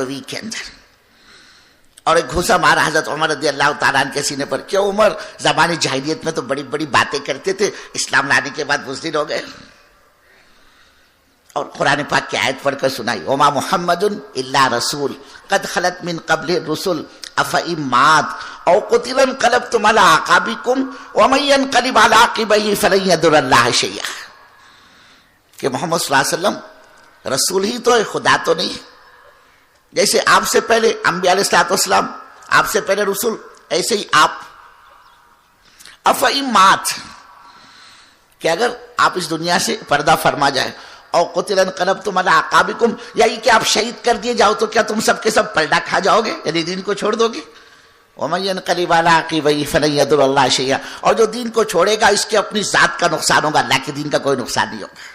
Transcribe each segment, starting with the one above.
نبوی کے اندر اور ایک گھوسا مارا حضرت عمر رضی اللہ تعالیٰ عنہ کے سینے پر کہ عمر زمانے جاہلیت میں تو بڑی بڑی باتیں کرتے تھے، اسلام لانے کے بعد بزدل ہو گئے. اور قرآن پاک کی آیت پڑھ کر سنائی، وما محمد الا رسول قد خلت من قبل الرسل افئن مات او قتل انقلبتم على اعقابكم ومن ينقلب على عقبيه فلن يضر الله شيئا. کہ محمد صلی اللہ علیہ وسلم رسول ہی تو ہے، خدا تو نہیں. جیسے آپ سے پہلے انبیاء علیہ الصلوۃ والسلام، آپ سے پہلے رسول، ایسے ہی آپ. افئن مات، کہ اگر آپ اس دنیا سے پردہ فرما جائے، او قتل انقلبتم علی اعقابکم، یعنی کہ آپ شہید کر دیے جاؤ تو کیا تم سب کے سب پلٹا کھا جاؤ گے، یعنی دین کو چھوڑ دو گے؟ ومن ينقلب على عقبيه فلن يضر الله شيئا، اور جو دین کو چھوڑے گا اس کے اپنی ذات کا نقصان ہوگا، اللہ کے دین کا کوئی نقصان نہیں ہوگا.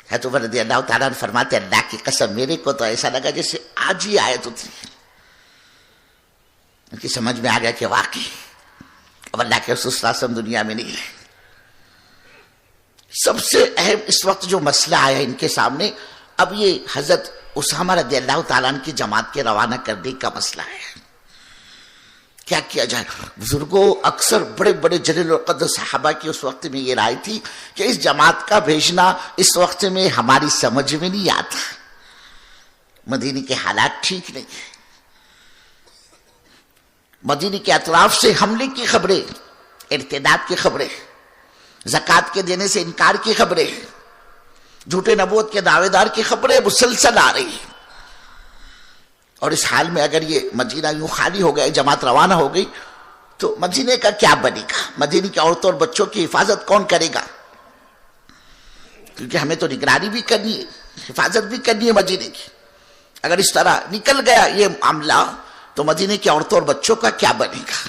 حضرت عمر رضی اللہ تعالیٰ عنہ فرماتے اللہ کی قسم میرے کو تو ایسا لگا جیسے آج ہی آیت اتری. ان کی سمجھ میں آ گیا کہ واقعی اب اللہ کے رسول صلی اللہ علیہ وسلم دنیا میں نہیں ہے. سب سے اہم اس وقت جو مسئلہ آیا ان کے سامنے، اب یہ حضرت اسامہ رضی اللہ تعالیٰ عنہ کی جماعت کے روانہ کرنے کا مسئلہ ہے. کیا کیا جائے؟ بزرگوں اکثر بڑے بڑے جلیل القدر صحابہ کی اس وقت میں یہ رائے تھی کہ اس جماعت کا بھیجنا اس وقت میں ہماری سمجھ میں نہیں آتا، مدینے کے حالات ٹھیک نہیں ہیں. مدینے کے اطراف سے حملے کی خبریں، ارتداد کی خبریں، زکوٰۃ کے دینے سے انکار کی خبریں، جھوٹے نبوت کے دعوے دار کی خبریں مسلسل آ رہی ہیں. اور اس حال میں اگر یہ مدینہ یوں خالی ہو گیا، جماعت روانہ ہو گئی، تو مدینے کا کیا بنے گا؟ مدینے کی عورتوں اور بچوں کی حفاظت کون کرے گا؟ کیونکہ ہمیں تو نگرانی بھی کرنی ہے، حفاظت بھی کرنی ہے مدینے کی. اگر اس طرح نکل گیا یہ معاملہ تو مدینے کی عورتوں اور بچوں کا کیا بنے گا؟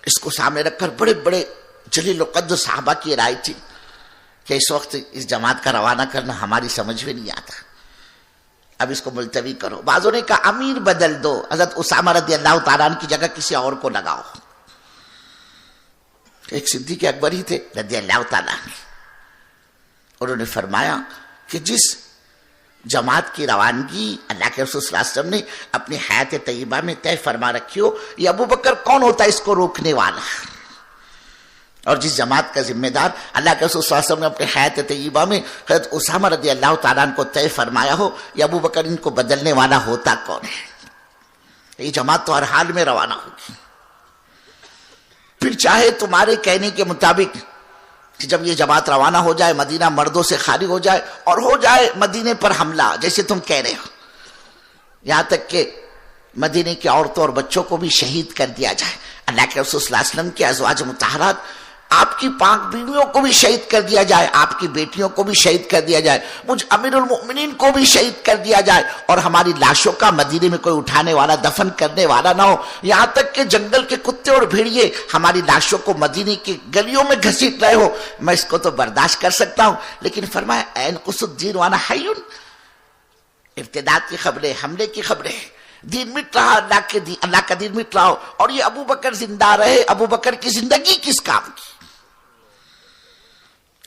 اس کو سامنے رکھ کر بڑے بڑے جلیل القدر صحابہ کی رائے تھی کہ اس وقت اس جماعت کا روانہ کرنا ہماری سمجھ میں نہیں آتا، اب اس کو ملتوی کرو. بعضوں نے کہا امیر بدل دو، حضرت اسامہ رضی اللہ تعالیٰ عنہ کی جگہ کسی اور کو لگاؤ. ایک صدیق اکبر ہی تھے رضی اللہ تعالیٰ عنہ، انہوں نے فرمایا کہ جس جماعت کی روانگی اللہ کے رسول صلی اللہ علیہ وسلم نے اپنی حیات طیبہ میں طے فرما رکھی ہو، یہ ابو بکر کون ہوتا ہے اس کو روکنے والا؟ اور جس جماعت کا ذمہ دار اللہ کے رسول صلی اللہ علیہ وسلم نے اپنے حیات طیبہ میں حضرت اسامہ رضی اللہ تعالیٰ عنہ کو طے فرمایا ہو، یہ ابو بکر ان کو بدلنے والا ہوتا کون ہے؟ یہ جماعت تو ہر حال میں روانہ ہوگی. پھر چاہے تمہارے کہنے کے مطابق کہ جب یہ جماعت روانہ ہو جائے، مدینہ مردوں سے خالی ہو جائے اور ہو جائے مدینے پر حملہ جیسے تم کہہ رہے ہو، یہاں تک کہ مدینے کی عورتوں اور بچوں کو بھی شہید کر دیا جائے، اللہ کے رسول صلی اللہ علیہ وسلم کے ازواج مطہرات، آپ کی پاک بیویوں کو بھی شہید کر دیا جائے، آپ کی بیٹیوں کو بھی شہید کر دیا جائے، مجھ امیر المؤمنین کو بھی شہید کر دیا جائے، اور ہماری لاشوں کا مدینے میں کوئی اٹھانے والا دفن کرنے والا نہ ہو، یہاں تک کہ جنگل کے کتے اور بھیڑیے ہماری لاشوں کو مدینے کی گلیوں میں گھسیٹ رہے ہو، میں اس کو تو برداشت کر سکتا ہوں. لیکن فرمایا این قص الدین وانا حی، ارتداد کی خبریں، حملے کی خبریں، دین مٹ رہا، اللہ کا دین مٹ رہا ہو، اور یہ ابو بکر زندہ رہے، ابو بکر کی زندگی کس کام کی؟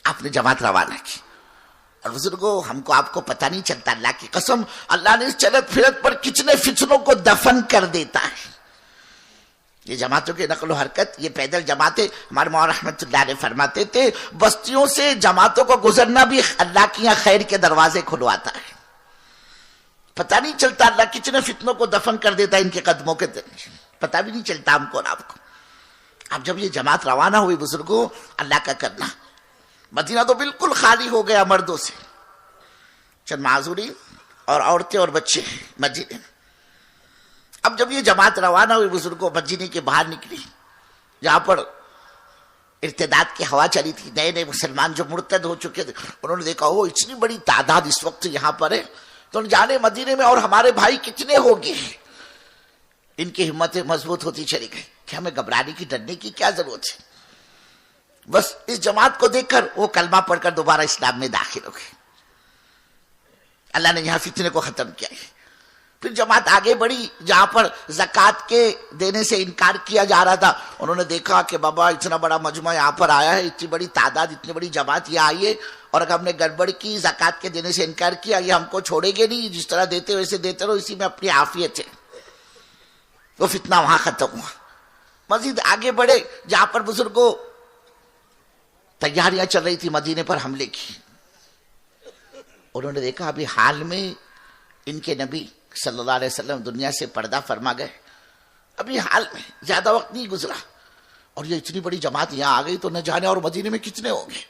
آپ نے جماعت روانہ کی. اور بزرگوں ہم کو آپ کو پتہ نہیں چلتا، اللہ کی قسم اللہ نے اس چلت پھرت پر کتنے فتنوں کو دفن کر دیتا ہے. یہ جماعتوں کی نقل و حرکت، یہ پیدل جماعتیں، ہمارے مولانا رحمۃ اللہ علیہ فرماتے تھے بستیوں سے جماعتوں کو گزرنا بھی اللہ کے یہاں خیر کے دروازے کھلواتا ہے. پتہ نہیں چلتا اللہ کتنے فتنوں کو دفن کر دیتا ہے ان کے قدموں کے درمیان، پتہ بھی نہیں چلتا ہم کو اور آپ کو. اب جب یہ جماعت روانہ ہوئی بزرگوں، اللہ کا کرنا، مدینہ تو بالکل خالی ہو گیا مردوں سے، چند معذورین اور عورتیں اور بچے مدینے میں. اب جب یہ جماعت روانہ ہوئی بزرگوں، مدینے کے باہر نکلی جہاں پر ارتداد کی ہوا چلی تھی، نئے نئے مسلمان جو مرتد ہو چکے تھے، انہوں نے دیکھا وہ اتنی بڑی تعداد اس وقت یہاں پر ہے، تو جانے مدینے میں اور ہمارے بھائی کتنے ہو گئے. ان کی ہمتیں مضبوط ہوتی چلی گئی کہ ہمیں گھبرانے کی، ڈرنے کی کیا ضرورت ہے. بس اس جماعت کو دیکھ کر وہ کلمہ پڑھ کر دوبارہ اسلام میں داخل ہو گئے. اللہ نے یہاں فتنے کو ختم کیا ہے. پھر جماعت آگے بڑھی، جہاں پر زکوٰۃ کے دینے سے انکار کیا جا رہا تھا، انہوں نے دیکھا کہ بابا اتنا بڑا مجمع یہاں پر آیا ہے، اتنی بڑی تعداد، اتنی بڑی جماعت یہاں آئی ہے، اور اگر ہم نے گڑبڑ کی، زکوٰۃ کے دینے سے انکار کیا، یہ ہم کو چھوڑے گے نہیں، جس طرح دیتے ویسے دیتے رہو، اسی میں اپنی عافیت ہے۔ وہ فتنہ وہاں ختم ہوا۔ مزید آگے بڑھے، جہاں پر بزرگوں تیاریاں چل رہی تھی مدینے پر حملے کی، انہوں نے دیکھا ابھی حال میں ان کے نبی صلی اللہ علیہ وسلم دنیا سے پردہ فرما گئے، ابھی حال میں زیادہ وقت نہیں گزرا، اور یہ اتنی بڑی جماعت یہاں آ گئی تو نہ جانے اور مدینے میں کتنے ہوں گے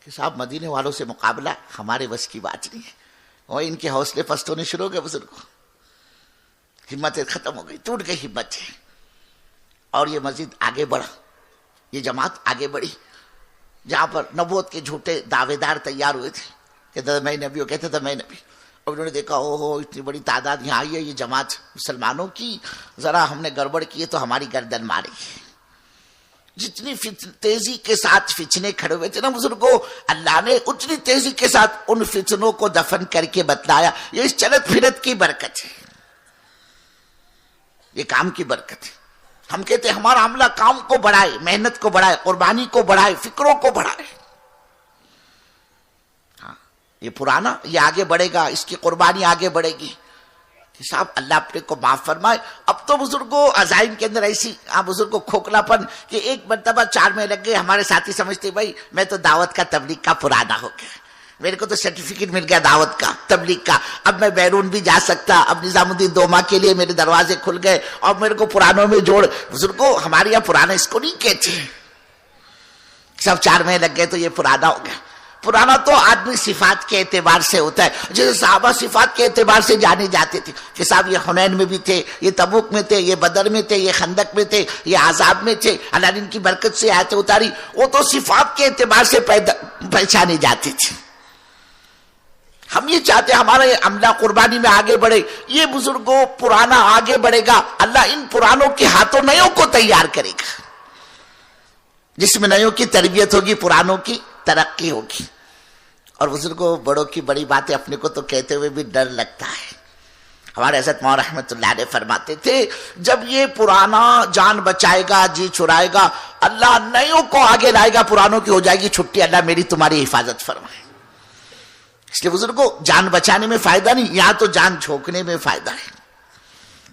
کہ صاحب مدینے والوں سے مقابلہ ہمارے بس کی بات نہیں ہے۔ وہ ان کے حوصلے پست ہونے شروع ہو گئے، بزرگوں ہمتیں ختم ہو گئی، ٹوٹ گئی ہمت ہے، اور یہ مزید آگے بڑھا، یہ جماعت آگے بڑھی، جہاں پر نبوت کے جھوٹے دعوے دار تیار ہوئے تھے کہ میں نبی ہو، کہتے تھے میں نبی، اور انہوں نے دیکھا او ہو اتنی بڑی تعداد یہاں آئی ہے، یہ جماعت مسلمانوں کی، ذرا ہم نے گڑبڑ کی ہے تو ہماری گردن مارے گی۔ جتنی تیزی کے ساتھ فتنے کھڑے ہوئے تھے نا بزرگوں، اللہ نے اتنی تیزی کے ساتھ ان فتنوں کو دفن کر کے بتلایا، یہ اس چلت پھرت کی برکت ہے، یہ کام کی برکت ہے۔ ہم کہتے ہیں ہمارا عملہ کام کو بڑھائے، محنت کو بڑھائے، قربانی کو بڑھائے، فکروں کو بڑھائے۔ یہ پرانا یہ آگے بڑھے گا، اس کی قربانی آگے بڑھے گی کہ صاحب اللہ اپنے کو معاف فرمائے۔ اب تو بزرگوں عزائم کے اندر ایسی بزرگوں کھوکھلا پن کہ ایک مرتبہ 4 میں لگ گئے، ہمارے ساتھی سمجھتے بھائی میں تو دعوت کا تبلیغ کا پرانا ہو گیا، میرے کو تو سرٹیفکیٹ مل گیا دعوت کا تبلیغ کا، اب میں بیرون بھی جا سکتا، اب نظام الدین دوما کے لیے میرے دروازے کھل گئے، اور میرے کو پرانوں میں جوڑ۔ بزرگوں ہمارے یہاں پرانا اس کو نہیں کہتے، سب 4 میں لگ گئے تو یہ پرانا ہو گیا۔ پرانا تو آدمی صفات کے اعتبار سے ہوتا ہے، جیسے صحابہ صفات کے اعتبار سے جانے جاتے تھے کہ صاحب یہ حنین میں بھی تھے، یہ تبوک میں تھے، یہ بدر میں تھے، یہ خندق میں تھے، یہ عذاب میں تھے، اللہ نے ان کی برکت سے آیتیں اتاری، وہ تو صفات کے اعتبار سے پہچانے جاتے تھے۔ ہم یہ چاہتے ہیں ہمارا یہ عملہ قربانی میں آگے بڑھے، یہ بزرگوں پرانا آگے بڑھے گا، اللہ ان پرانوں کے ہاتھوں نیوں کو تیار کرے گا، جس میں نیوں کی تربیت ہوگی، پرانوں کی ترقی ہوگی۔ اور بزرگوں بڑوں کی بڑی باتیں اپنے کو تو کہتے ہوئے بھی ڈر لگتا ہے۔ ہمارے حضرت مولانا رحمت اللہ علیہ فرماتے تھے جب یہ پرانا جان بچائے گا، جی چھڑائے گا، اللہ نیوں کو آگے لائے گا، پرانوں کی ہو جائے گی چھٹی، اللہ میری تمہاری حفاظت فرمائے۔ اس لیے بزرگوں جان بچانے میں فائدہ نہیں، یہاں تو جان جھونکنے میں فائدہ ہے۔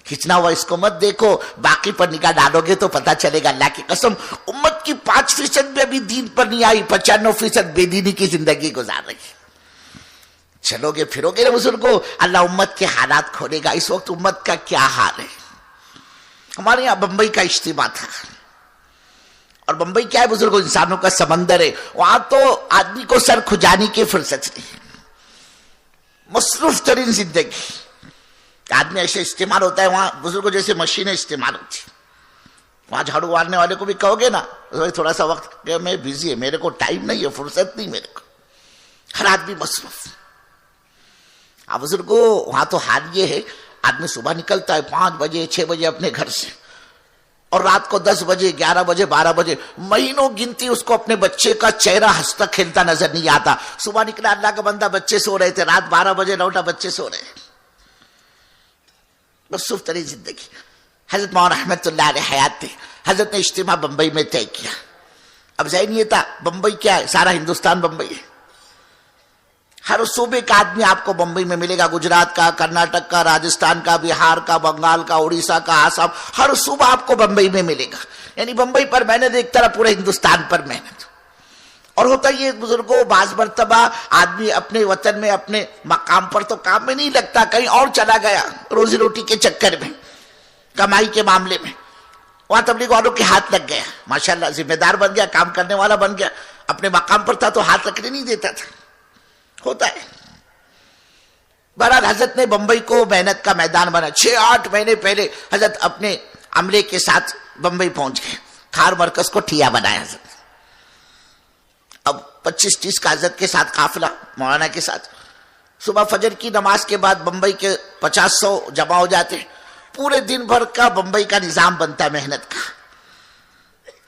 کھچنا ہوا اس کو مت دیکھو، باقی پر نگاہ ڈالو گے تو پتہ چلے گا اللہ کی قسم امت کی 5% بھی ابھی دین پر نہیں آئی، 95% بے دینی کی زندگی گزار رہی ہے۔ چلو گے پھرو گے بزرگوں، اللہ امت کے حالات کھولے گا۔ اس وقت امت کا کیا حال ہے؟ ہمارے یہاں بمبئی کا اجتماع تھا، اور بمبئی کیا ہے بزرگوں؟ انسانوں کا سمندر ہے، وہاں تو آدمی کو سر کھجانے کی فرصت نہیں، مصروف ترین زندگی۔ آدمی ایسے استعمال ہوتا ہے وہاں بزرگوں جیسے مشینیں استعمال ہوتی، وہاں جھاڑو مارنے والے کو بھی کہو گے نا تھوڑا سا وقت کہ میں بزی ہے، میرے کو ٹائم نہیں ہے، فرصت نہیں میرے کو، ہر آدمی مصروف۔ بزرگوں وہاں تو حال یہ ہے آدمی صبح نکلتا ہے 5 بجے 6 بجے اپنے گھر سے، اور رات کو 10 بجے 11 بجے 12 بجے مہینوں گنتی اس کو اپنے بچے کا چہرہ ہنستا کھیلتا نظر نہیں آتا۔ صبح نکلا اللہ کا بندہ بچے سو رہے تھے، رات 12 بجے لوٹا بچے سو رہے، مصروف ترین زندگی۔ حضرت مولانا رحمت اللہ علیہ حیات تھے، حضرت نے اجتماع بمبئی میں طے کیا۔ اب ذہن یہ تھا بمبئی کیا ہے، سارا ہندوستان بمبئی ہے، ہر صوبے کا آدمی آپ کو بمبئی میں ملے گا، گجرات کا، کرناٹک کا، راجستھان کا، بہار کا، بنگال کا، اڑیسہ کا، آسام، ہر صوبہ آپ کو بمبئی میں ملے گا۔ یعنی بمبئی پر محنت ایک طرح پورے ہندوستان پر محنت۔ اور ہوتا یہ بزرگوں بعض مرتبہ آدمی اپنے وطن میں اپنے مقام پر تو کام میں نہیں لگتا، کہیں اور چلا گیا روزی روٹی کے چکر میں، کمائی کے معاملے میں، وہاں تبلیغ والوں کے ہاتھ لگ گیا، ماشاءاللہ ذمہ دار بن گیا، کام کرنے والا بن گیا، اپنے مقام پر تھا تو ہاتھ رکھنے نہیں دیتا تھا، ہوتا ہے۔ بہرحال حضرت نے بمبئی کو محنت کا میدان بنا۔ 6-8 مہینے پہلے حضرت اپنے عملے کے ساتھ بمبئی پہنچ گئے، کھار مرکز کو ٹھیا بنایا حضرت۔ اب 25-30 کا حضرت کے ساتھ قافلہ مولانا کے ساتھ، صبح فجر کی نماز کے بعد بمبئی کے 50-100 جمع ہو جاتے، پورے دن بھر کا بمبئی کا نظام بنتا ہے محنت کا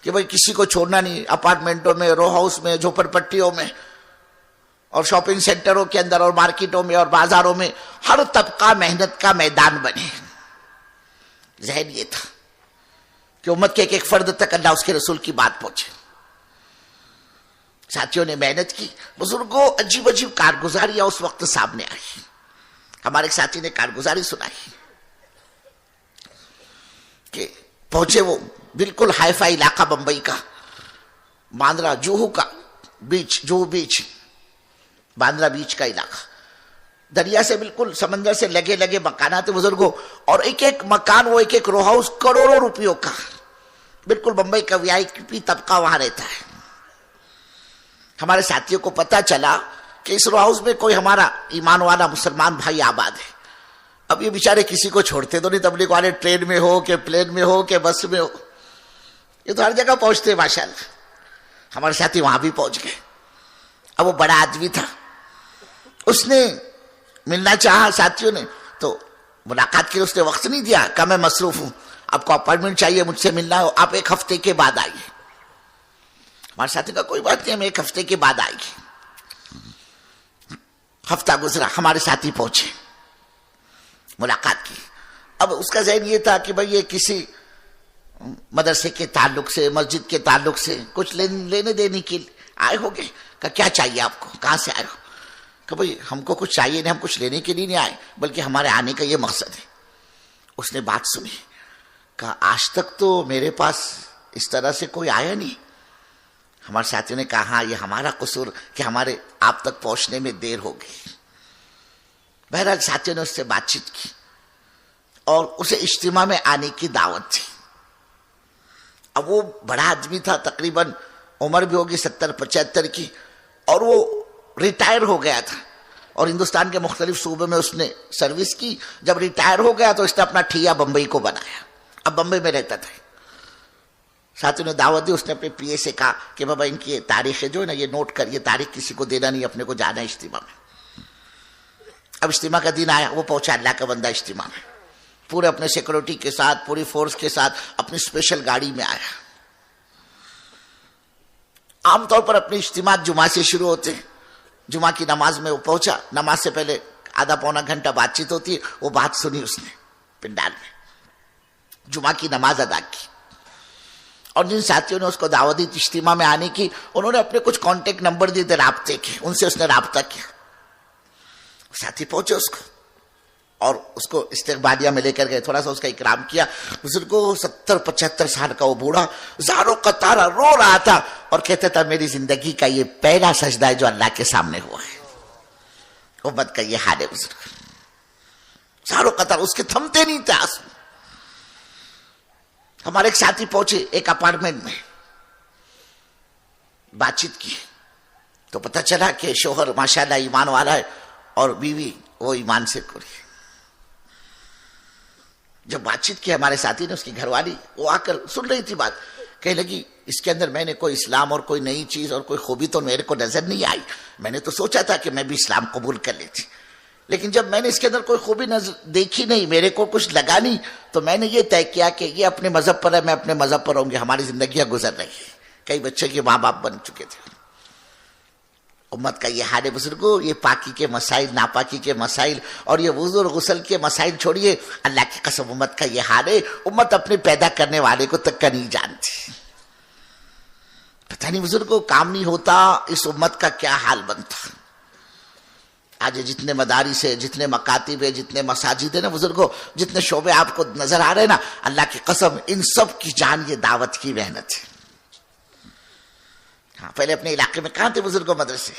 کہ بھائی کسی کو چھوڑنا نہیں، اپارٹمنٹوں میں، رو ہاؤس میں، جھوپڑ پٹیوں میں، اور شاپنگ سینٹروں کے اندر اور مارکیٹوں میں اور بازاروں میں ہر طبقہ محنت کا میدان بنے. ذہن یہ تھا کہ امت کے ایک ایک فرد تک اللہ اس کے رسول کی بات پہنچے. ساتھیوں نے محنت کی. بزرگوں عجیب عجیب کارگزاریاں اس وقت سامنے آئی. ہمارے ایک ساتھی نے کارگزاری سنائی کہ پہنچے وہ بالکل ہائی فائی علاقہ بمبئی کا، باندرا جوہو کا بیچ، جوہو بیچ، باندرا بیچ کا علاقہ، دریا سے بالکل سمندر سے لگے لگے مکانات بزرگوں، اور ایک ایک مکان وہ ایک ایک رو ہاؤس کروڑوں روپیوں کا. بالکل بمبئی کا وی آئی پی طبقہ وہاں رہتا ہے. ہمارے ساتھیوں کو پتا چلا کہ اس رو ہاؤس میں کوئی ہمارا ایمان والا مسلمان بھائی آباد ہے. اب یہ بیچارے کسی کو چھوڑتے تو نہیں، تبلیغ والے ٹرین میں ہو کہ پلین میں ہو کہ بس میں ہو، یہ تو ہر جگہ پہنچتے ماشاءاللہ. ہمارے ساتھی وہاں بھی پہنچ گئے. اب وہ بڑا آدمی تھا، اس نے ملنا چاہا ساتھیوں نے، تو ملاقات کے لیے اس نے وقت نہیں دیا. کہا میں مصروف ہوں، آپ کو اپائنٹمنٹ چاہیے، مجھ سے ملنا ہو، آپ 1 ہفتے کے بعد آئیے. ہمارے ساتھی کا کوئی بات نہیں، ہم 1 ہفتے کے بعد آئیں گے. ہفتہ گزرا، ہمارے ساتھی پہنچے، ملاقات کی. اب اس کا ذہن یہ تھا کہ بھئی یہ کسی مدرسے کے تعلق سے، مسجد کے تعلق سے کچھ لینے دینے کے آئے ہو گے. کہ کیا چاہیے آپ کو، کہاں سے آئے ہو؟ کہ بھئی ہم کو کچھ چاہیے نہیں، ہم کچھ لینے کے لیے نہیں آئے، بلکہ ہمارے آنے کا یہ مقصد ہے. اس نے بات سنی، کہا آج تک تو میرے پاس اس طرح سے کوئی آیا نہیں. ہمارے ساتھیوں نے کہا ہاں یہ ہمارا قصور کہ ہمارے آپ تک پہنچنے میں دیر ہو گئی. بہرحال ساتھیوں نے اس سے بات چیت کی اور اسے اجتماع میں آنے کی دعوت دی. اب وہ بڑا آدمی تھا، تقریباً عمر بھی ہوگی 70-75 کی، اور وہ ریٹائر ہو گیا تھا اور ہندوستان کے مختلف صوبوں میں اس نے سروس کی. جب ریٹائر ہو گیا تو اس نے اپنا ٹھیا بمبئی کو بنایا. اب بمبئی میں رہتا تھا. ساتھیوں نے دعوت دی. اس نے اپنے پی اے سے کہا کہ بابا ان کی تاریخیں جو ہے نا یہ نوٹ کر، یہ تاریخ کسی کو دینا نہیں، اپنے کو جانا ہے اجتماع میں. اب اجتماع کا دن آیا، وہ پہنچا اللہ کا بندہ اجتماع میں، پورے اپنے سیکورٹی کے ساتھ، پوری فورس کے ساتھ، اپنی اسپیشل گاڑی میں آیا. عام طور پر اپنے اجتماع جمعہ سے شروع ہوتے ہیں. جمعہ کی نماز میں وہ پہنچا. نماز سے پہلے آدھا پونا گھنٹہ بات چیت ہوتی ہے. وہ بات سنی اس نے پنڈال میں، جمعہ کی نماز ادا کی. اور جن ساتھیوں نے اس کو دعوت دی اجتماع میں آنے کی، انہوں نے اپنے کچھ کانٹیکٹ نمبر دیے تھے رابطے کے، ان سے اس نے رابطہ کیا. ساتھی پہنچے اس کو اور اس کو استقبالیہ میں لے کر گئے، تھوڑا سا اس کا اکرام کیا. بزرگوں 70-75 سال کا وہ بوڑھا زاروں قطارہ رو رہا تھا اور کہتا تھا میری زندگی کا یہ پہلا سجدہ ہے جو اللہ کے سامنے ہوا ہے. امت کا یہ حال ہے بزرگ، زاروں قطار، اس کے تھمتے نہیں تھے آنسو. ہمارے ایک ساتھی پہنچے ایک اپارٹمنٹ میں، بات چیت کی تو پتہ چلا کہ شوہر ماشاءاللہ ایمان والا ہے اور بیوی وہ ایمان سے کوری ہے. جب بات چیت کی ہمارے ساتھی نے، اس کی گھر والی وہ آ کر سن رہی تھی بات، کہنے لگی اس کے اندر میں نے کوئی اسلام اور کوئی نئی چیز اور کوئی خوبی تو میرے کو نظر نہیں آئی. میں نے تو سوچا تھا کہ میں بھی اسلام قبول کر لیتی، لیکن جب میں نے اس کے اندر کوئی خوبی نظر دیکھی نہیں، میرے کو کچھ لگا نہیں، تو میں نے یہ طے کیا کہ یہ اپنے مذہب پر ہے، میں اپنے مذہب پر ہوں گی. ہماری زندگیاں گزر رہی ہیں، کئی بچے کے ماں باپ بن چکے تھے. امت کا یہ حال ہے بزرگوں. یہ پاکی کے مسائل، ناپاکی کے مسائل اور یہ وضو اور غسل کے مسائل چھوڑیے، اللہ کی قسم امت کا یہ حال ہے. امت اپنے پیدا کرنے والے کو تک کا نہیں جانتی. پتہ نہیں بزرگوں کام نہیں ہوتا اس امت کا کیا حال بنتا. آج جتنے مدارس ہے، جتنے مکاتب ہے، جتنے مساجد ہے نا بزرگوں، جتنے شعبے آپ کو نظر آ رہے ہیں نا، اللہ کی قسم ان سب کی جان یہ دعوت کی محنت ہے. ہاں پہلے اپنے علاقے میں کہاں تھے بزرگوں مدرسے؟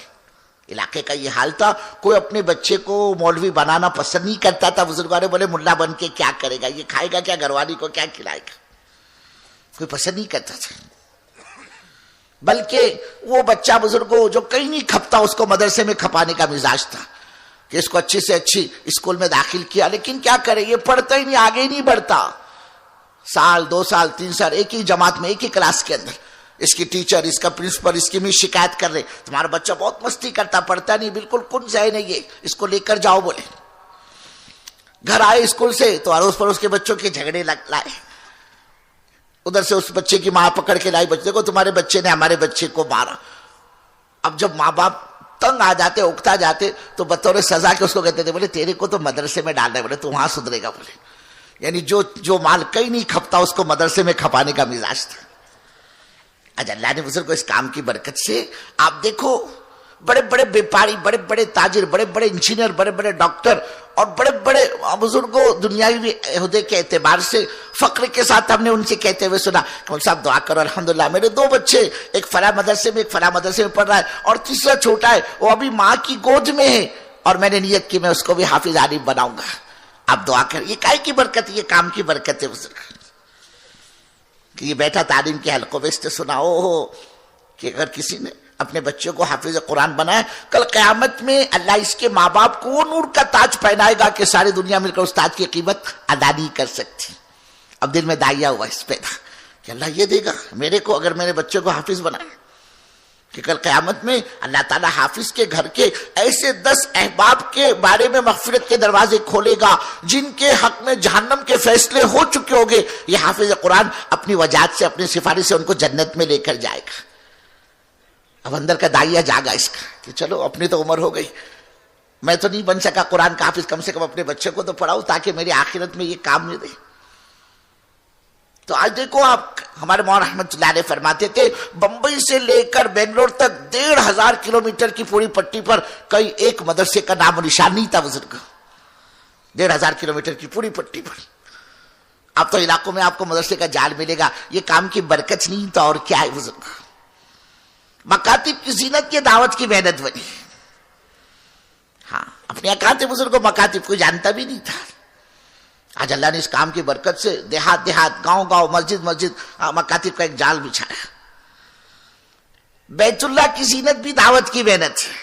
علاقے کا یہ حال تھا، کوئی اپنے بچے کو مولوی بنانا پسند نہیں کرتا تھا. بزرگوں نے بولے ملا بن کے کیا کرے گا، یہ کھائے گا کیا، گھر والی کو کیا کھلائے گا، کوئی پسند نہیں کرتا تھا. بلکہ وہ بچہ بزرگوں جو کہیں نہیں کھپتا اس کو مدرسے میں کھپانے کا مزاج تھا کہ اس کو اچھی سے اچھی اسکول میں داخل کیا. لیکن کیا کرے، یہ پڑھتا ہی نہیں، آگے ہی نہیں بڑھتا. سال 2 سال 3 سال ایک ہی جماعت میں، ایک ہی کلاس کے اندر اس کی ٹیچر، اس کا پرنسپل، اس کی بھی شکایت کر رہے تمہارا بچہ بہت مستی کرتا، پڑھتا نہیں، بالکل کچھ ذہن ہے، یہ اس کو لے کر جاؤ بولے. گھر آئے اسکول سے تو اڑوس پڑوس کے بچوں کے جھگڑے لائے. ادھر سے اس بچے کی ماں پکڑ کے لائی، بچے کو تمہارے بچے نے ہمارے بچے کو مارا. اب جب ماں باپ تنگ آ جاتے, اکتا جاتے, تو بطور سزا کے اس کو کہتے تھے بولے تیرے کو تو مدرسے میں ڈالنا ہے, بولے تو وہاں سدھرے گا. بولے یعنی جو مال کہیں نہیں کھپتا اس کو مدرسے میں کھپانے کا مزاج تھا. آج اللہ نے بزرگ کو اس کام کی برکت سے آپ دیکھو بڑے بڑے بیپاری, بڑے بڑے تاجر, بڑے بڑے انجینئر, بڑے بڑے ڈاکٹر اور بڑے بڑے بزرگوں دنیاوی عہدے کے اعتبار سے فخر کے ساتھ ہم نے ان سے کہتے ہوئے سنا کہ مول صاحب دعا کرو الحمدللہ میرے 2 بچے, ایک فلاں مدرسے میں, ایک فلاں مدرسے میں پڑھ رہا ہے, اور تیسرا چھوٹا ہے وہ ابھی ماں کی گود میں ہے, اور میں نے نیت کی میں اس کو بھی حافظ عالم بناؤں گا. آپ دعا کر. یہ کائے کی برکت, یہ کام کی برکت ہے بزرگ کہ یہ بیٹھا تعلیم کے حلقوں میں اس نے سنا ہو کہ اگر کسی نے اپنے بچوں کو حافظ قرآن بنائے, کل قیامت میں اللہ اس کے ماں باپ کو وہ نور کا تاج پہنائے گا کہ ساری دنیا مل کر اس تاج کی قیمت ادا نہیں کر سکتی. اب دل میں دائیا ہوا اس پیدا کہ اللہ یہ دے گا میرے کو اگر میرے بچوں کو حافظ بنائے, کہ کل قیامت میں اللہ تعالیٰ حافظ کے گھر کے ایسے 10 احباب کے بارے میں مغفرت کے دروازے کھولے گا جن کے حق میں جہنم کے فیصلے ہو چکے ہوگے. یہ حافظ قرآن اپنی وجاہت سے, اپنی سفارش سے ان کو جنت میں لے کر جائے گا. اب اندر کا دائیا جاگا اس کا کہ چلو اپنی تو عمر ہو گئی, میں تو نہیں بن سکا قرآن کا حافظ, کم سے کم اپنے بچے کو تو پڑھاؤں تاکہ میری آخرت میں یہ کام میں دے. تو آج دیکھو آپ, ہمارے مولانا رحمت اللہ علیہ فرماتے تھے بمبئی سے لے کر بنگلور تک 1500 کلومیٹر کی پوری پٹی پر کئی ایک مدرسے کا نام و نشان نہیں تھا بزرگ. 1500 کلومیٹر کی پوری پٹی پر اب تو علاقوں میں آپ کو مدرسے کا جال ملے گا. یہ کام کی برکت نہیں تو اور کیا ہے بزرگ. مکاتب کی زینت کی دعوت کی محنت بنی. ہاں اپنے اکاتے بزرگ کو مکاتب کوئی جانتا بھی نہیں تھا. آج اللہ نے اس کام کی برکت سے دیہات دیہات, گاؤں گاؤں, مسجد مسجد مکاتب کا ایک جال بچھایا. بیت اللہ کی زینت بھی دعوت کی محنت ہے.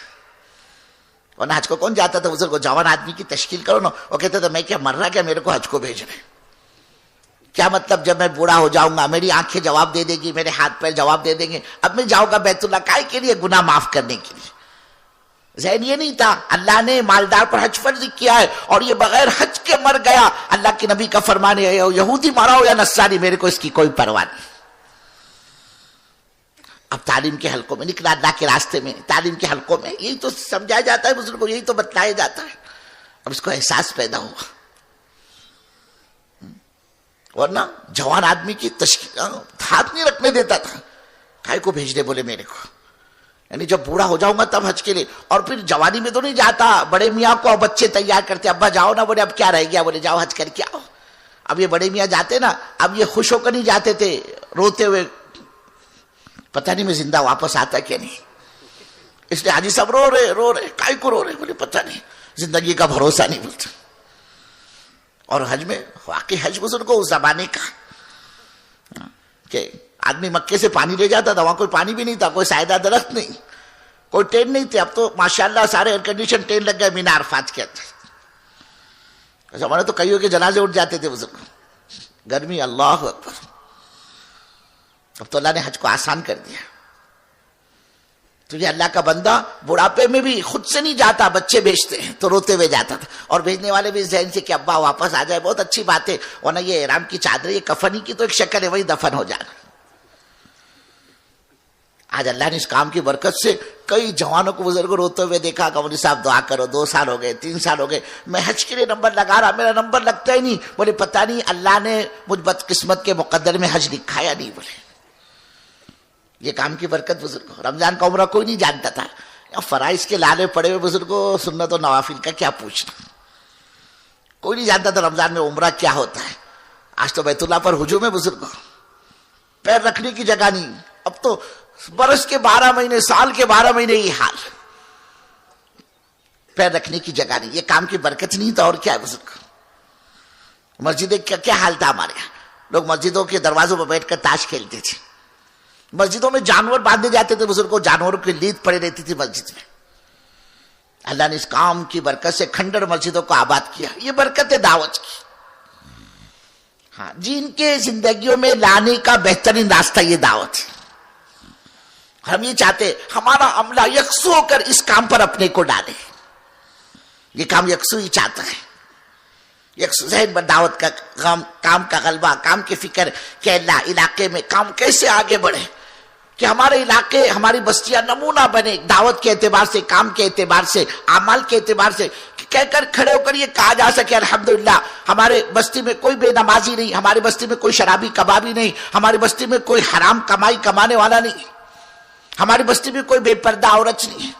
ورنہ حج کو کون جاتا تھا بزرگ, جوان آدمی کی تشکیل کرو نا, وہ کہتے تھے میں کیا مر رہا کیا, میرے کو حج کو بھیج رہے, کیا مطلب جب میں بوڑھا ہو جاؤں گا میری آنکھیں جواب دے دے گی, میرے ہاتھ پیر جواب دے دیں گے, اب میں جاؤں گا بیت اللہ کائے کے لیے, گناہ معاف کرنے کے لیے. ذہن یہ نہیں تھا. اللہ نے مالدار پر حج فرض کیا ہے اور یہ بغیر حج کے مر گیا. اللہ کے نبی کا فرمان ہے یہودی مارا ہو یا نصرانی, میرے کو اس کی کوئی پرواہ نہیں. اب تعلیم کے حلقوں میں نکلا, اللہ کے راستے میں تعلیم کے حلقوں میں یہی تو سمجھایا جاتا ہے بزرگوں, یہی تو بتلایا جاتا ہے. اب اس کو احساس پیدا ہوا. ورنہ جوان آدمی کی تشکیل ہاتھ نہیں رکھنے دیتا تھا. کائے کو بھیج دے بولے میرے کو, یعنی جب بوڑھا ہو جاؤں گا تب حج کے لیے. اور پھر جوانی میں تو نہیں جاتا, بڑے میاں کو بچے تیار کرتے, ابا جاؤ نا, بولے اب کیا رہ گیا, بولے جاؤ حج کر کے آؤ. اب یہ بڑے میاں جاتے نا, اب یہ خوش ہو کر نہیں جاتے تھے, روتے ہوئے پتہ نہیں میں زندہ واپس آتا کیا نہیں. اس لیے حاجی صاحب رو رہے کائے کو رو رہے, بولے پتہ نہیں زندگی کا بھروسہ نہیں بولتا. اور حج میں واقعی حج بزرگ کو اس زمانے کا کہ آدمی مکے سے پانی لے جاتا تھا, وہاں کوئی پانی بھی نہیں تھا, کوئی سائیدہ درخت نہیں, کوئی ٹرین نہیں تھی. اب تو ماشاءاللہ سارے ایئر کنڈیشن ٹرین لگ گئے مینا عرفات کے اندر. ہمارے تو کئیوں کے جنازے اٹھ جاتے تھے بزرگ, گرمی, اللہ اکبر. اب تو اللہ نے حج کو آسان کر دیا. تو یہ اللہ کا بندہ بڑھاپے میں بھی خود سے نہیں جاتا, بچے بھیجتے ہیں تو روتے ہوئے جاتا تھا, اور بھیجنے والے بھی ذہن سے کہ ابا واپس آ جائے, بہت اچھی بات ہے. ورنہ یہ احرام کی چادر, یہ کفنی کی تو ایک شکل ہے, وہی دفن ہو جانا. آج اللہ نے اس کام کی برکت سے کئی جوانوں کو بزرگوں روتے ہوئے دیکھا کہ مولوی صاحب دعا کرو, 2 سال ہو گئے, 3 سال ہو گئے, میں حج کے لیے نمبر لگا رہا, میرا نمبر لگتا ہی نہیں. بولے پتہ نہیں اللہ نے مجھ بدقسمت کے مقدر میں حج لکھا یا نہیں. بولے یہ کام کی برکت بزرگوں. رمضان کا عمرہ کوئی نہیں جانتا تھا, فرائض کے لالے پڑے ہوئے بزرگوں, سنت و نوافل کا کیا پوچھنا, کوئی نہیں جانتا تھا رمضان میں عمرہ کیا ہوتا ہے. آج تو بیت اللہ پر ہجوم ہے بزرگوں, پیر رکھنے کی جگہ نہیں. اب تو برس کے 12 مہینے, سال کے 12 مہینے یہ حال, پیر رکھنے کی جگہ نہیں. یہ کام کی برکت نہیں تو اور کیا ہے بزرگ. مسجدیں کیا حال تھا ہمارے یہاں, لوگ مسجدوں کے دروازوں پر بیٹھ کر تاش کھیلتے تھے. مسجدوں میں جانور باندھے جاتے تھے بزرگوں, جانوروں کی لید پڑی رہتی تھی مسجد میں. اللہ نے اس کام کی برکت سے کھنڈر مسجدوں کو آباد کیا. یہ برکت ہے دعوت کی. ہاں جن کے زندگیوں میں لانے کا بہترین راستہ یہ دعوت ہے. ہم یہ چاہتے ہمارا عملہ یکسو ہو کر اس کام پر اپنے کو ڈالے. یہ کام یکسو ہی چاہتا ہے, یکسو ذہن پر دعوت کا کام کا غلبہ, کام کی فکر کہ اللہ علاقے میں کام کیسے آگے بڑھے. کہ ہمارے علاقے ہماری بستیاں نمونہ بنے دعوت کے اعتبار سے, کام کے اعتبار سے, اعمال کے اعتبار سے, کہ کہہ کر کھڑے ہو کر یہ کہا جا سکے الحمدللہ ہمارے بستی میں کوئی بے نمازی نہیں, ہماری بستی میں کوئی شرابی کبابی نہیں, ہماری بستی میں کوئی حرام کمائی کمانے والا نہیں, ہماری بستی میں کوئی بے پردہ عورت نہیں.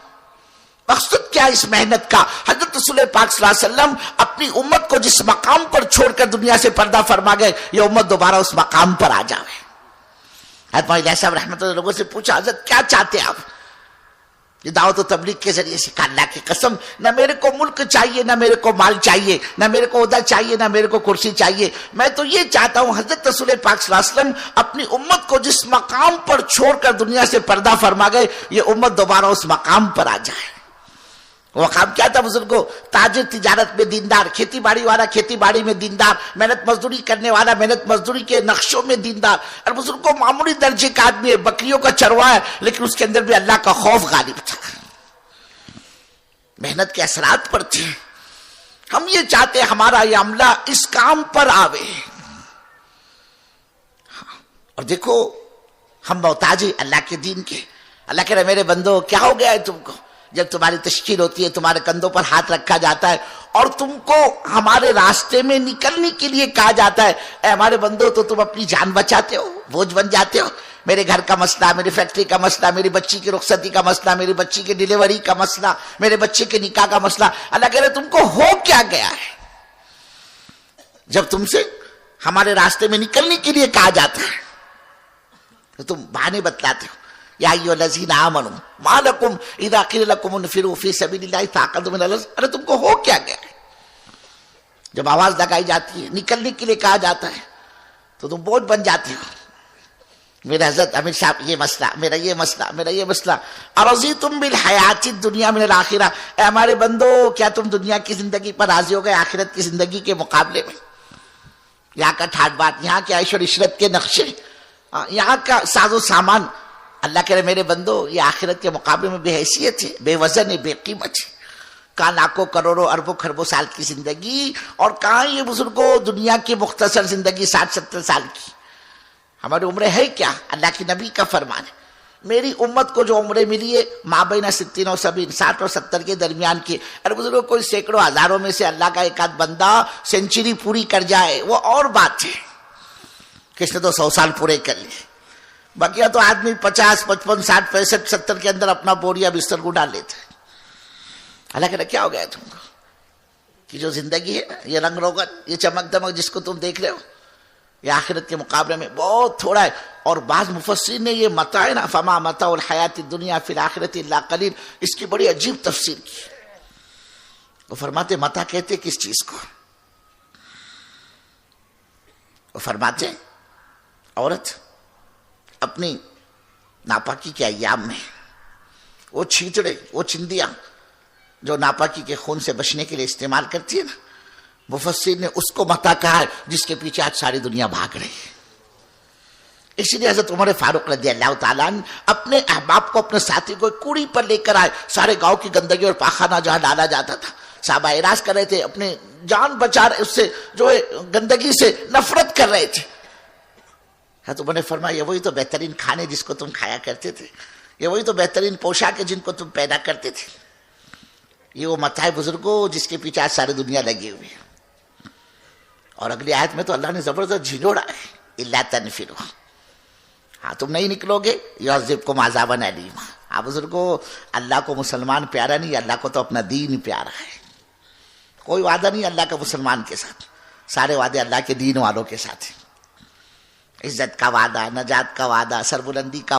مقصد کیا اس محنت کا؟ حضرت رسول پاک صلی اللہ علیہ وسلم اپنی امت کو جس مقام پر چھوڑ کر دنیا سے پردہ فرما گئے, یہ امت دوبارہ اس مقام پر آ جائے. حضرت مولانا صاحب رحمۃ اللہ لوگوں سے پوچھا, حضرت کیا چاہتے آپ؟ یہ دعوت و تبلیغ کے ذریعے سے کہا اللہ کی قسم نہ میرے کو ملک چاہیے, نہ میرے کو مال چاہیے, نہ میرے کو عہدہ چاہیے, نہ میرے کو کرسی چاہیے. میں تو یہ چاہتا ہوں حضرت رسول پاک صلی اللہ علیہ وسلم اپنی امت کو جس مقام پر چھوڑ کر دنیا سے پردہ فرما گئے, یہ امت دوبارہ اس مقام پر آ جائے. وہ مقام کیا تھا بزرگوں؟ تاجر تجارت میں دیندار, کھیتی باڑی والا کھیتی باڑی میں دیندار, محنت مزدوری کرنے والا محنت مزدوری کے نقشوں میں دیندار. اور بزرگوں معمولی درجے کا آدمی ہے, بکریوں کا چرواہا ہے, لیکن اس کے اندر بھی اللہ کا خوف غالب تھا, محنت کے اثرات پر تھے. ہم یہ چاہتے ہیں ہمارا یہ عملہ اس کام پر آوے. اور دیکھو ہم محتاج ہیں اللہ کے دین کے. اللہ کہہ رہے میرے بندو کیا ہو گیا ہے تم کو؟ جب تمہاری تشکیل ہوتی ہے, تمہارے کندھوں پر ہاتھ رکھا جاتا ہے اور تم کو ہمارے راستے میں نکلنے کے لیے کہا جاتا ہے اے ہمارے بندو, تو تم اپنی جان بچاتے ہو, بوجھ بن جاتے ہو. میرے گھر کا مسئلہ, میری فیکٹری کا مسئلہ, میری بچی کی رخصتی کا مسئلہ, میری بچی کی ڈیلیوری کا مسئلہ, میرے بچے کے نکاح کا مسئلہ. اللہ کہہ رہے تم کو ہو کیا گیا ہے جب تم سے ہمارے راستے میں نکلنے کے لیے کہا جاتا ہے تو تم بہانے بتلاتے ہو. یا ایھا الذین آمنوا ما لکم اذا قیل لکم انفروا فی سبیل اللہ ثاقلتم الی الارض. ارے تم کو ہو کیا گیا ہے؟ جب آواز لگائی جاتی ہے, نکلنے کے لیے کہا جاتا ہے تو تم بوجھ بن جاتے ہو. میرے حضرت امیر صاحب یہ مسئلہ, میرا یہ مسئلہ, میرا یہ مسئلہ. ارضیتم بالحیات الدنیا من الآخرہ, اے ہمارے بندو کیا تم دنیا کی زندگی پر راضی ہو گئے آخرت کی زندگی کے مقابلے میں؟ یہاں کا ٹھاٹ بات, یہاں کے عیش و عشرت کے نقشے, یہاں کا ساز و سامان. اللہ کہہ رہے میرے بندو یہ آخرت کے مقابلے میں بے حیثیت ہے, بے وزن ہے, بے قیمت ہے. کہاں لاکھوں کروڑوں اربوں خربوں سال کی زندگی, اور کہاں یہ بزرگوں دنیا کی مختصر زندگی 60-70 سال کی. ہماری عمریں ہے کیا؟ اللہ کے نبی کا فرمان ہے میری امت کو جو عمریں ملی ہے مابین 60 و 70, 60 اور 70 کے درمیان کی. ارے بزرگوں کوئی سینکڑوں ہزاروں میں سے اللہ کا ایک آدھ بندہ سینچری پوری کر جائے وہ اور بات ہے, کس نے تو 100 سال پورے کر لیے. باقی تو آدمی 50, 55, 60, 65, 70 کے اندر اپنا بوریا بستر کو ڈال لیتا ہے. اللہ کہہ رہا کیا ہو گیا تم کو کہ جو زندگی ہے یہ رنگ روغن, یہ چمک دمک جس کو تم دیکھ رہے ہو یہ آخرت کے مقابلے میں بہت تھوڑا ہے. اور بعض مفسرین نے یہ متاع نا فما متاع الحیات الدنیا فی الآخرۃ الا قلیل, اس کی بڑی عجیب تفسیر کی. وہ فرماتے متاع کہتے کس چیز کو؟ وہ فرماتے عورت اپنی ناپاکی کے ایام میں وہ چھیتڑے, وہ چندیاں جو ناپاکی کے خون سے بچنے کے لیے استعمال کرتی ہے نا, مفسر نے اس کو متاع کہا ہے جس کے پیچھے آج ساری دنیا بھاگ رہی ہے. اسی لیے حضرت عمر فاروق رضی اللہ تعالیٰ عنہ اپنے احباب کو, اپنے ساتھی کو کوڑی پر لے کر آئے. سارے گاؤں کی گندگی اور پاخانہ جہاں ڈالا جاتا تھا صحابہ اعراض کر رہے تھے, اپنے جان بچا رہے, اس سے جو ہے گندگی سے نفرت کر رہے تھے. حضرت عمر نے فرمایا یہ وہی تو بہترین کھانے جس کو تم کھایا کرتے تھے, یہ وہی تو بہترین پوشاک ہے جن کو تم پیدا کرتے تھے, یہ وہ متاع بزرگوں جس کے پیچھے آج ساری دنیا لگی ہوئی ہے. اور اگلی آیت میں تو اللہ نے زبردست جھنجھوڑا ہے الا تنفروا, ہاں تم نہیں نکلو گے یعذبکم عذابا الیما. ہاں بزرگوں اللہ کو مسلمان پیارا نہیں, اللہ کو تو اپنا دین پیارا ہے. کوئی وعدہ نہیں اللہ کا مسلمان کے ساتھ, سارے وعدے اللہ کے دین والوں کے ساتھ ہیں. عزت کا وعدہ, نجات کا وعدہ, سربلندی کا